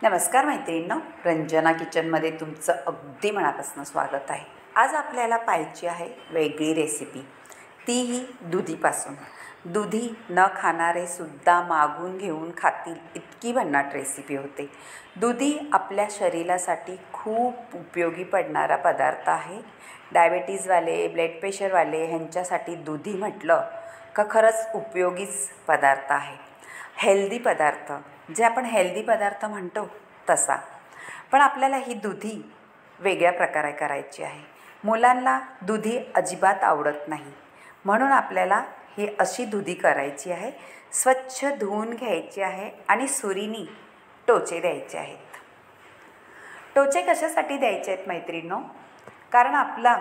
नमस्कार मैत्रिणींनो, रंजना किचनमध्ये तुमचं अगदी मनापासून स्वागत आहे। आज आपल्याला पाहायची आहे वेगळी रेसिपी, तीही दुधीपासून। दुधी न खाणारे सुद्धा मागून घेऊन खातील इतकी भन्नाट रेसिपी होते। दुधी आपल्या शरीरासाठी खूप उपयोगी पडणारा पदार्थ आहे। डायबिटीजवाले, ब्लड प्रेशरवाले ह्यांच्यासाठी दुधी म्हटलं का खरंच उपयोगीच पदार्थ आहे। हेल्दी पदार्थ, जे आपण हेल्दी पदार्थ म्हणतो तसा, पण आपल्याला ही दुधी वेगळ्या प्रकारे करायची आहे। मुलांना दुधी अजिबात आवडत नाही, म्हणून आपल्याला ही अशी दुधी करायची आहे। स्वच्छ धुवून घ्यायची आहे आणि सुरीनी टोचे द्यायचे आहेत। टोचे कशासाठी द्यायचे आहेत मैत्रिणींनो? कारण आपला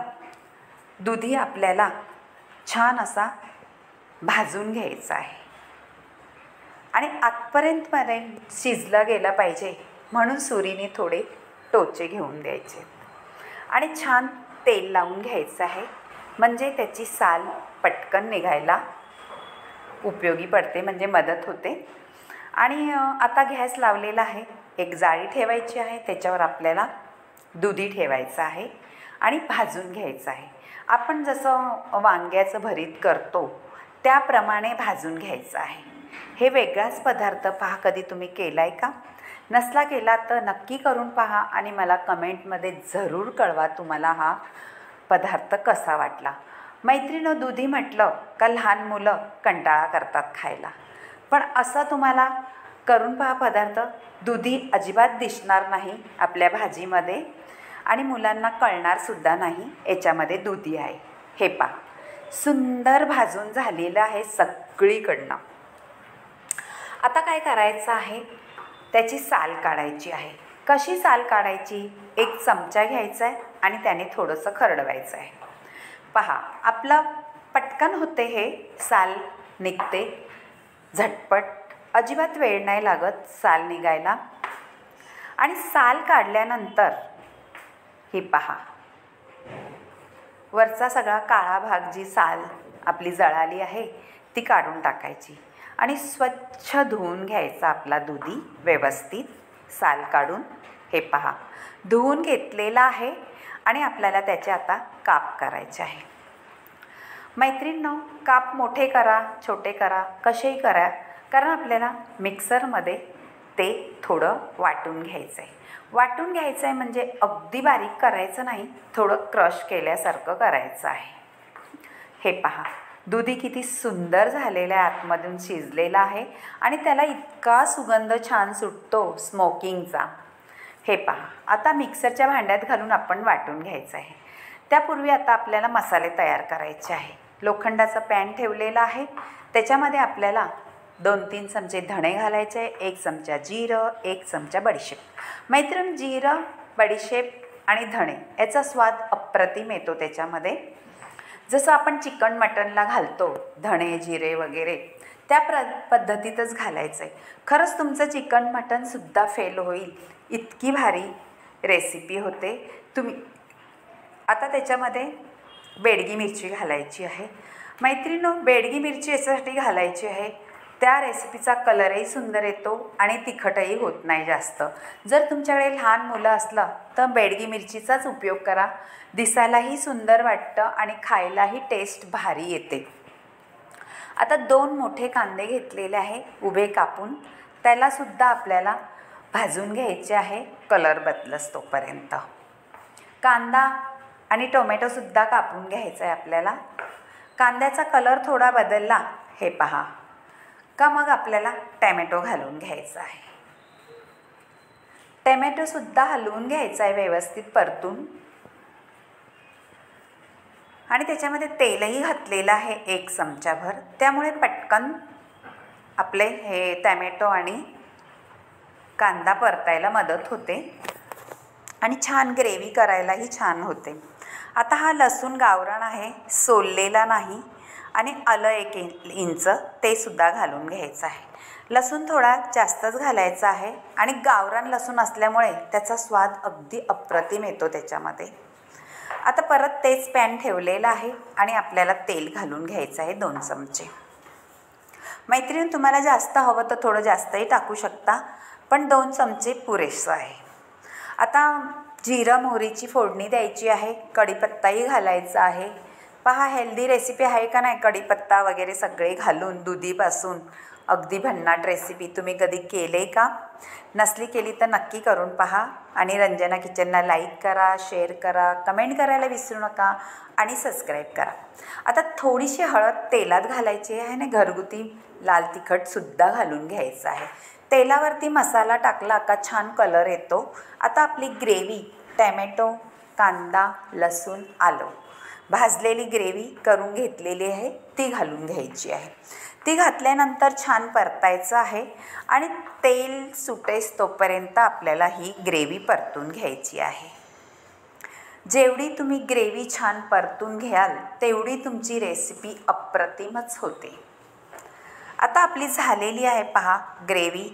दुधी आपल्याला छान असा भाजून घ्यायचा आहे आणि आतपर्यंत शिजला गेला पाहिजे, म्हणून सुरीने थोडे टोचे घेऊन द्यायचे आणि छान तेल लावून घ्यायचं आहे, म्हणजे त्याची साल पटकन निघायला उपयोगी पडते, म्हणजे मदत होते। आणि आता गॅस लावलेला आहे, एक जाळी ठेवायची आहे, त्याच्यावर आपल्याला दुधी ठेवायचं आहे आणि भाजून घ्यायचं आहे। आपण जसं वांग्याचं भरीत करतो त्याप्रमाणे भाजून घ्यायचं आहे। हे वेगळाच पदार्थ, पहा कधी तुम्ही केला आहे का? नसला केला तर नक्की करून पहा आणि मला कमेंटमध्ये जरूर कळवा तुम्हाला हा पदार्थ कसा वाटला। मैत्रिणींनो, दुधी म्हटलं का लहान मुलं कंटाळा करतात खायला, पण असं तुम्हाला करून पहा पदार्थ, दुधी अजिबात दिसणार नाही आपल्या भाजीमध्ये आणि मुलांना कळणारसुद्धा नाही याच्यामध्ये दुधी आहे। हे पहा, सुंदर भाजून झालेलं आहे सगळीकडनं। आता काय करायचं आहे, त्याची साल काढायची आहे। कशी साल काढायची? एक चमचा घ्यायचा आहे आणि त्याने थोडंसं खरडवायचं आहे। पहा, आपलं पटकन होते, हे साल निघते झटपट, अजिबात वेळ नाही लागत साल निघायला। आणि साल काढल्यानंतर ही पहा, वरचा सगळा काळा भाग, जी साल आपली जळाली आहे ती काढून टाकायची आणि स्वच्छ धुवून घ्यायचा आपला दुधी व्यवस्थित साल काढून। हे पहा, धुवून घेतलेला आहे आणि आपल्याला त्याचे आता काप करायचे आहे। मैत्रिणींनो, काप मोठे करा, छोटे करा, कसेही करा, कारण आपल्याला मिक्सरमध्ये ते थोडं वाटून घ्यायचं आहे। वाटून घ्यायचं आहे म्हणजे अगदी बारीक करायचं नाही, थोडं क्रश केल्यासारखं करायचं आहे। हे पहा, दुधी किती सुंदर झालेलं आहे, आतमधून शिजलेला आहे आणि त्याला इतका सुगंध छान सुटतो स्मोकिंगचा। हे पहा, आता मिक्सरच्या भांड्यात घालून आपण वाटून घ्यायचं आहे। त्यापूर्वी आता आपल्याला मसाले तयार करायचे आहे। लोखंडाचा पॅन ठेवलेला आहे, त्याच्यामध्ये आपल्याला 2-3 चमचे धणे घालायचे, 1 चमचा जिरं, 1 चमचा बडीशेप। मैत्रीण, जिरं, बडीशेप आणि धणे याचा स्वाद अप्रतिम येतो त्याच्यामध्ये। जसं आपण चिकन मटनला घालतो धणे जिरे वगैरे, त्या पद्धतीतच घालायचं आहे। खरंच तुमचं चिकन मटनसुद्धा फेल होईल, इतकी भारी रेसिपी होते। तुम्ही आता त्याच्यामध्ये बेडगी मिरची घालायची आहे। मैत्रिणींनो, बेडगी मिरची याच्यासाठी घालायची आहे, त्या रेसिपीचा कलरही सुंदर येतो आणि तिखटही होत नाही जास्त। जर तुमच्याकडे लहान मुलं असलं तर बेडगी मिरचीचाच उपयोग करा, दिसायलाही सुंदर वाटतं आणि खायलाही टेस्ट भारी येते। आता 2 मोठे कांदे घेतलेले आहे उभे कापून, त्यालासुद्धा आपल्याला भाजून घ्यायचे आहे कलर बदलस तोपर्यंत। कांदा आणि टोमॅटोसुद्धा कापून घ्यायचा आहे आपल्याला। कांद्याचा कलर थोडा बदलला, हे पहा का, मग आपल्याला टॅमॅटो घालून घ्यायचा आहे। टॅमॅटोसुद्धा हलवून घ्यायचा आहे व्यवस्थित परतून आणि त्याच्यामध्ये तेलही घातलेलं आहे 1 चमचाभर, त्यामुळे पटकन आपले हे टॅमॅटो आणि कांदा परतायला मदत होते आणि छान ग्रेव्ही करायलाही छान होते। आता हा लसूण गावरान आहे, सोललेला नाही, आणि आलं 1 इंच ते सुद्धा घालून घ्यायचं आहे। लसूण थोडा जास्तच घालायचा आहे आणि गावरान लसूण असल्यामुळे त्याचा स्वाद अगदी अप्रतिम येतो त्याच्यामध्ये। आता परत तेच पॅन ठेवलेलं आहे आणि आपल्याला तेल घालून घ्यायचं आहे 2 चमचे। मैत्रिणी, तुम्हाला जास्त हवं तर थोडं जास्तही टाकू शकता, पण 2 चमचे पुरेसं आहे. आता जिरं मोहरीची फोडणी द्यायची आहे, कढीपत्ताही घालायचा आहे. पहा हेल्दी रेसिपी आहे का नाही, कढीपत्ता वगैरे सगळे घालून दुधीपासून अगदी भन्नाट रेसिपी. तुम्ही कधी केले का? नसली केली तर नक्की करून पहा. आणि रंजना किचनला लाईक करा, शेअर करा, कमेंट करायला विसरू नका आणि सबस्क्राईब करा. आता थोडीशी हळद तेलात घालायची आहे आणि घरगुती लाल तिखटसुद्धा घालून घ्यायचं आहे. तेलावरती मसाला टाकला का छान कलर येतो. आता आपली ग्रेव्ही टॅमॅटो, कांदा, लसूण, आलं भाजलेली ग्रेव्ही करून घेतलेली आहे ती घालून घ्यायची आहे. ती घातल्यानंतर छान परतायचं आहे आणि तेल सुटेस तोपर्यंत आपल्याला ही ग्रेव्ही परतून घ्यायची आहे. जेवढी तुम्ही ग्रेव्ही छान परतून घ्याल तेवढी तुमची रेसिपी अप्रतिमच होते. आता आपली झालेली आहे पहा ग्रेव्ही.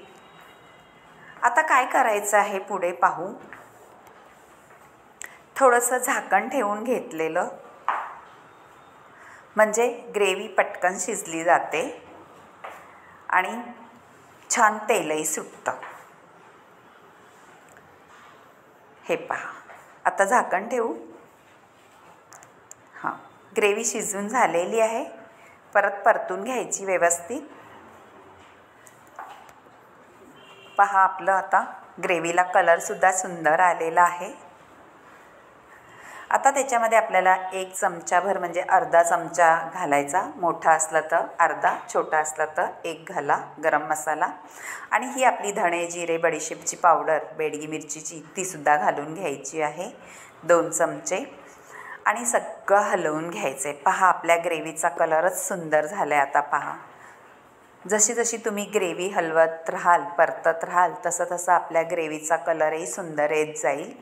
आता काय करायचं आहे पुढे पाहू. थोडंसं झाकण ठेवून घेतलेलं म्हणजे ग्रेव्ही पटकन शिजली जाते आणि छान तेलही सुटतं. हे पहा आता झाकण ठेवू. हां, ग्रेव्ही शिजून झालेली आहे. परत परतून घ्यायची व्यवस्थित. पहा आपलं आता ग्रेव्हीला कलरसुद्धा सुंदर आलेला आहे. आता त्याच्यामध्ये आपल्याला 1 चमचाभर म्हणजे अर्धा चमचा घालायचा. मोठा असला तर अर्धा, छोटा असला तर 1 घाला गरम मसाला. आणि ही आपली धणे, जिरे, बडीशेपची पावडर, बेडगी मिरचीची तीसुद्धा घालून घ्यायची आहे 2 चमचे. आणि सगळं हलवून घ्यायचं आहे. पहा आपल्या ग्रेव्हीचा कलरच सुंदर झाला आहे. आता पहा जशी जशी तुम्ही ग्रेव्ही हलवत राहाल, परतत राहाल तसं तसं आपल्या ग्रेव्हीचा कलरही सुंदर येत जाईल.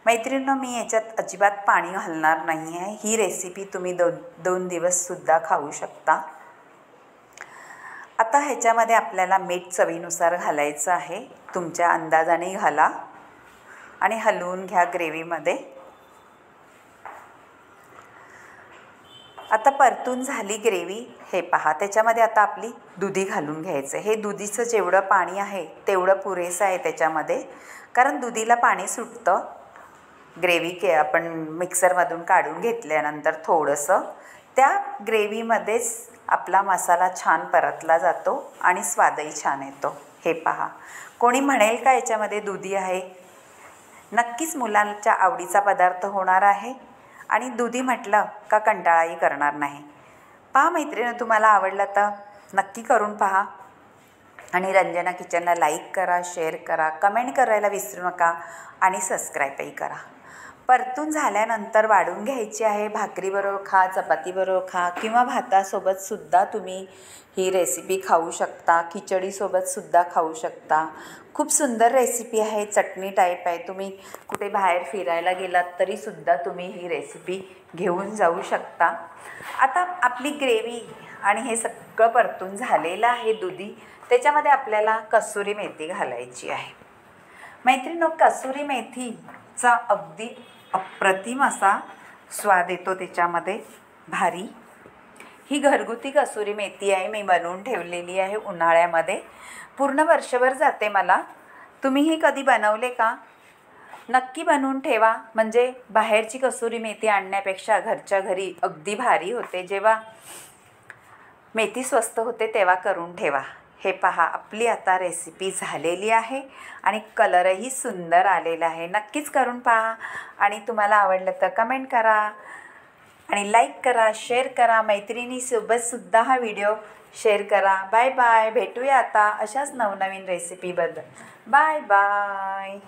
मैत्रिणींनो, मी याच्यात अजिबात पाणी घालणार नाही आहे. ही रेसिपी तुम्ही 2 दिवससुद्धा खाऊ शकता. आता ह्याच्यामध्ये आपल्याला मीठ चवीनुसार घालायचं आहे. तुमच्या अंदाजाने घाला आणि हलवून घ्या ग्रेव्हीमध्ये. आता परतून झाली ग्रेव्ही. हे पहा त्याच्यामध्ये आता आपली दुधी घालून घ्यायचं. हे दुधीचं जेवढं पाणी आहे तेवढं पुरेसं आहे त्याच्यामध्ये, कारण दुधीला पाणी सुटतं. ग्रेव्ही आपण मिक्सरमधून काढून घेतल्यानंतर थोडंसं त्या ग्रेव्हीमध्येच आपला मसाला छान परतला जातो आणि स्वादही छान येतो. हे पहा, कोणी म्हणेल का याच्यामध्ये दुधी आहे? नक्कीच मुलांच्या आवडीचा पदार्थ होणार आहे आणि दुधी म्हटलं का कंटाळाही करणार नाही. पहा मैत्रिणी, तुम्हाला आवडलं तर नक्की करून पहा आणि रंजना किचनला लाईक करा, शेअर करा, कमेंट करायला विसरू नका आणि सबस्क्राईबही करा. परतून झाल्यानंतर वाढून घ्यायची आहे. भाकरीबरोबर खा, चपातीबरोबर खा किंवा भातासोबतसुद्धा तुम्ही ही रेसिपी खाऊ शकता. खिचडीसोबतसुद्धा खाऊ शकता. खूप सुंदर रेसिपी आहे. चटणी टाईप आहे. तुम्ही कुठे बाहेर फिरायला गेलात तरीसुद्धा तुम्ही ही रेसिपी घेऊन जाऊ शकता. आता आपली ग्रेव्ही आणि हे सगळं परतून झालेलं आहे दुधी. त्याच्यामध्ये आपल्याला कसुरी मेथी घालायची आहे. मैत्रिणींनो, कसुरी मेथीचा अगदी अप्रतिम असा स्वाद येतो त्याच्यामध्ये, भारी. ही घरगुती कसुरी मेथी आहे. मी बनवून ठेवलेली आहे उन्हाळ्यामध्ये. पूर्ण वर्षभर जाते मला. तुम्हीही कधी बनवले का? नक्की बनवून ठेवा. म्हणजे बाहेरची कसुरी मेथी आणण्यापेक्षा घरच्या घरी अगदी भारी होते. जेव्हा मेथी स्वस्त होते तेव्हा करून ठेवा. हे पहा आपली आता रेसिपी झालेली आहे आणि कलरही सुंदर आलेला आहे. नक्कीच करून पहा आणि तुम्हाला आवडलं तर कमेंट करा आणि लाईक करा, शेअर करा. मैत्रिणीसोबतसुद्धा हा व्हिडिओ शेअर करा. Bye bye. भेटूया आता अशाच नवनवीन रेसिपीबद्दल. Bye bye.